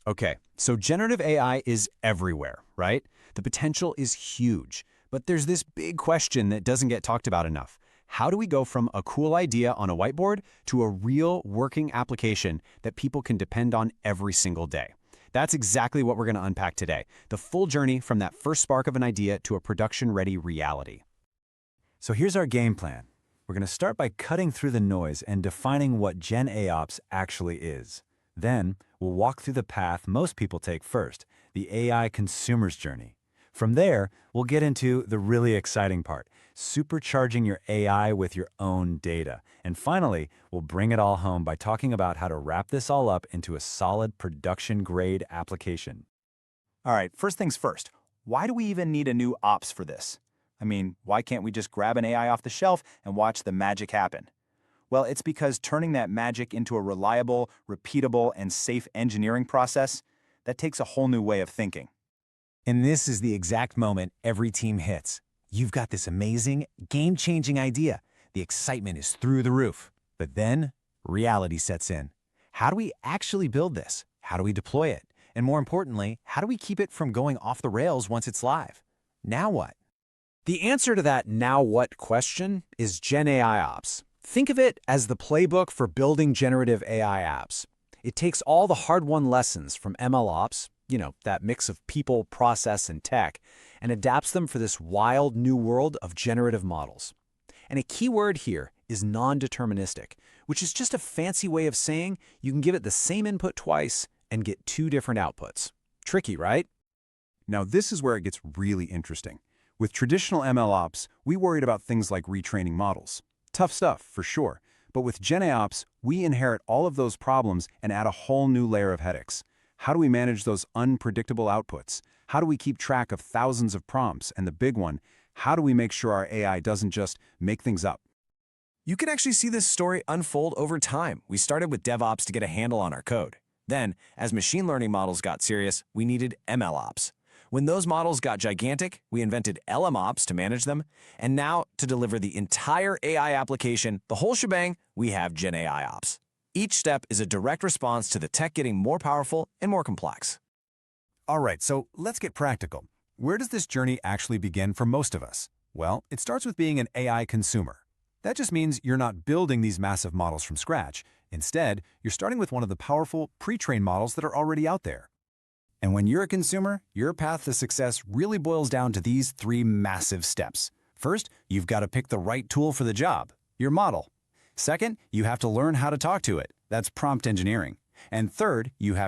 Okay, so generative AI is everywhere, right? The potential is huge, but there's this big question that doesn't get talked about enough. How do we go from a cool idea on a whiteboard to a real working application that people can depend on every single day? That's exactly what we're going to unpack today, the full journey from that first spark of an idea to a production-ready reality. So here's our game plan. We're going to start by cutting through the noise and defining what GenAIOps actually is. Then, we'll walk through the path most people take first, the AI consumer's journey. From there, we'll get into the really exciting part, supercharging your AI with your own data. And finally, we'll bring it all home by talking about how to wrap this all up into a solid production-grade application. All right, first things first. Why do we even need a new ops for this? I mean, why can't we just grab an AI off the shelf and watch the magic happen? Well, it's because turning that magic into a reliable, repeatable, and safe engineering process, that takes a whole new way of thinking. And this is the exact moment every team hits. You've got this amazing, game-changing idea. The excitement is through the roof. But then, reality sets in. How do we actually build this? How do we deploy it? And more importantly, how do we keep it from going off the rails once it's live? Now what? The answer to that now what question is GenAIOps. Think of it as the playbook for building generative AI apps. It takes all the hard-won lessons from MLOps, that mix of people, process, and tech, and adapts them for this wild new world of generative models. And a key word here is non-deterministic, which is just a fancy way of saying you can give it the same input twice and get two different outputs. Tricky, right? Now this is where it gets really interesting. With traditional MLOps, we worried about things like retraining models. Tough stuff, for sure. But with GenAIOps, we inherit all of those problems and add a whole new layer of headaches. How do we manage those unpredictable outputs? How do we keep track of thousands of prompts? And the big one, how do we make sure our AI doesn't just make things up? You can actually see this story unfold over time. We started with DevOps to get a handle on our code. Then, as machine learning models got serious, we needed MLOps. When those models got gigantic, we invented LMOps to manage them, and now, to deliver the entire AI application, the whole shebang, we have GenAIOps. Each step is a direct response to the tech getting more powerful and more complex. All right, so let's get practical. Where does this journey actually begin for most of us? Well, it starts with being an AI consumer. That just means you're not building these massive models from scratch. Instead, you're starting with one of the powerful pre-trained models that are already out there. And when you're a consumer, your path to success really boils down to these three massive steps. First, you've got to pick the right tool for the job, your model. Second, you have to learn how to talk to it. That's prompt engineering. And third, you have